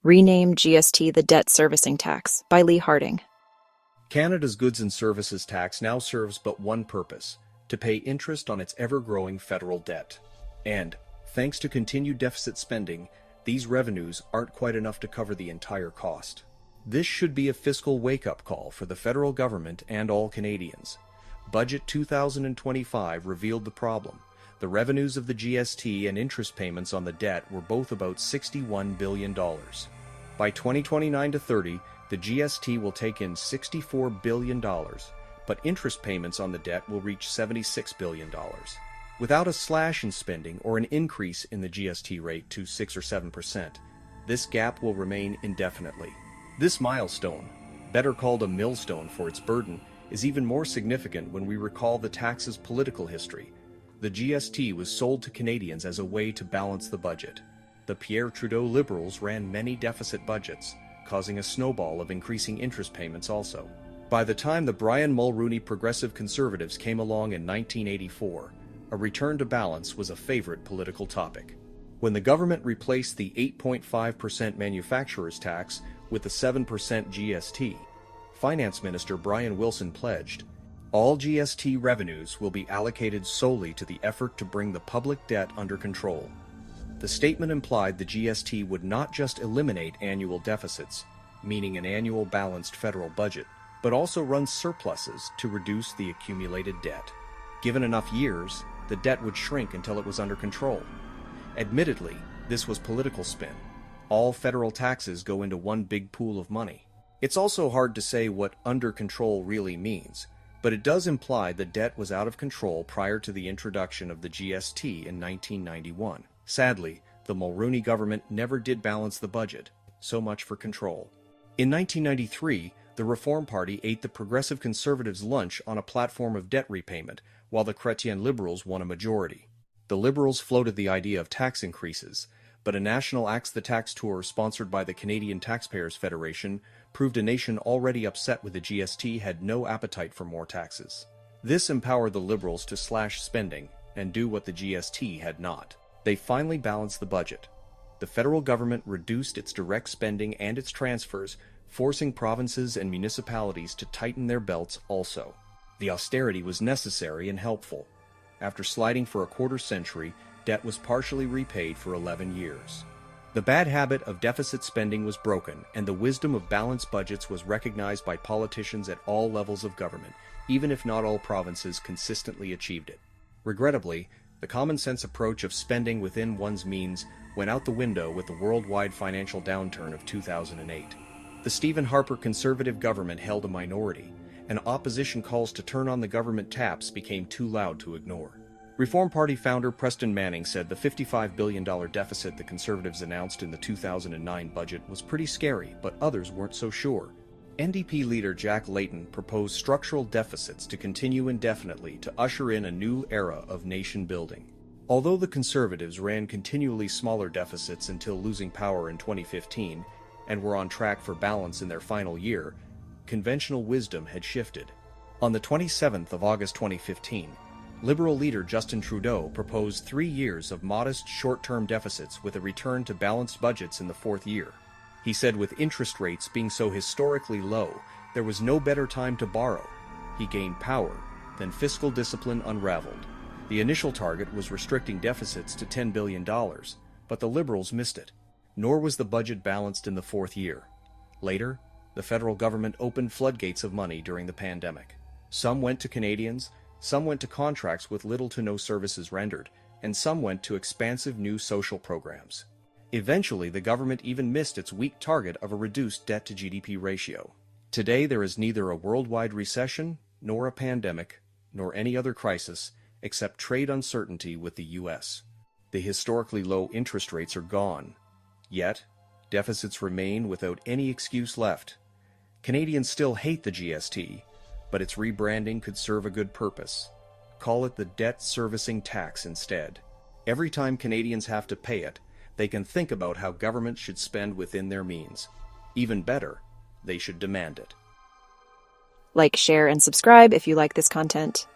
Rename GST the Debt Servicing Tax by Lee Harding. Canada's goods and services tax now serves but one purpose: to pay interest on its ever-growing federal debt. And, thanks to continued deficit spending, these revenues aren't quite enough to cover the entire cost. This should be a fiscal wake-up call for the federal government and all Canadians. Budget 2025 revealed the problem. The revenues of the GST and interest payments on the debt were both about $61 billion. By 2029-30, the GST will take in $64 billion, but interest payments on the debt will reach $76 billion. Without a slash in spending or an increase in the GST rate to 6 or 7%, this gap will remain indefinitely. This milestone, better called a millstone for its burden, is even more significant when we recall the tax's political history. The GST was sold to Canadians as a way to balance the budget. The Pierre Trudeau Liberals ran many deficit budgets, causing a snowball of increasing interest payments also. By the time the Brian Mulroney Progressive Conservatives came along in 1984, a return to balance was a favorite political topic. When the government replaced the 8.5% manufacturer's tax with the 7% GST, Finance Minister Brian Wilson pledged, "All GST revenues will be allocated solely to the effort to bring the public debt under control." The statement implied the GST would not just eliminate annual deficits, meaning an annual balanced federal budget, but also run surpluses to reduce the accumulated debt. Given enough years, the debt would shrink until it was under control. Admittedly, this was political spin. All federal taxes go into one big pool of money. It's also hard to say what under control really means, but it does imply the debt was out of control prior to the introduction of the GST in 1991. Sadly, the Mulroney government never did balance the budget. So much for control. In 1993, the Reform Party ate the Progressive Conservatives' lunch on a platform of debt repayment, while the Chrétien Liberals won a majority. The Liberals floated the idea of tax increases, but a national Axe the Tax tour sponsored by the Canadian Taxpayers Federation proved a nation already upset with the GST had no appetite for more taxes. This empowered the Liberals to slash spending and do what the GST had not. They finally balanced the budget. The federal government reduced its direct spending and its transfers, forcing provinces and municipalities to tighten their belts also. The austerity was necessary and helpful. After sliding for a quarter century, debt was partially repaid for 11 years. The bad habit of deficit spending was broken, and the wisdom of balanced budgets was recognized by politicians at all levels of government, even if not all provinces consistently achieved it. Regrettably, the common-sense approach of spending within one's means went out the window with the worldwide financial downturn of 2008. The Stephen Harper Conservative government held a minority, and opposition calls to turn on the government taps became too loud to ignore. Reform Party founder Preston Manning said the $55 billion deficit the Conservatives announced in the 2009 budget was pretty scary, but others weren't so sure. NDP leader Jack Layton proposed structural deficits to continue indefinitely to usher in a new era of nation building. Although the Conservatives ran continually smaller deficits until losing power in 2015 and were on track for balance in their final year, conventional wisdom had shifted. On the 27th of August 2015, Liberal leader Justin Trudeau proposed 3 years of modest short-term deficits with a return to balanced budgets in the fourth year. He said with interest rates being so historically low, there was no better time to borrow. He gained power, then fiscal discipline unraveled. The initial target was restricting deficits to $10 billion, but the Liberals missed it. Nor was the budget balanced in the fourth year. Later, the federal government opened floodgates of money during the pandemic. Some went to Canadians, some went to contracts with little to no services rendered, and some went to expansive new social programs. Eventually, the government even missed its weak target of a reduced debt-to-GDP ratio. Today, there is neither a worldwide recession, nor a pandemic, nor any other crisis, except trade uncertainty with the U.S. The historically low interest rates are gone. Yet, deficits remain without any excuse left. Canadians still hate the GST, but its rebranding could serve a good purpose. Call it the debt servicing tax instead. Every time Canadians have to pay it, they can think about how government should spend within their means. Even better, they should demand it. Like, share, and subscribe if you like this content.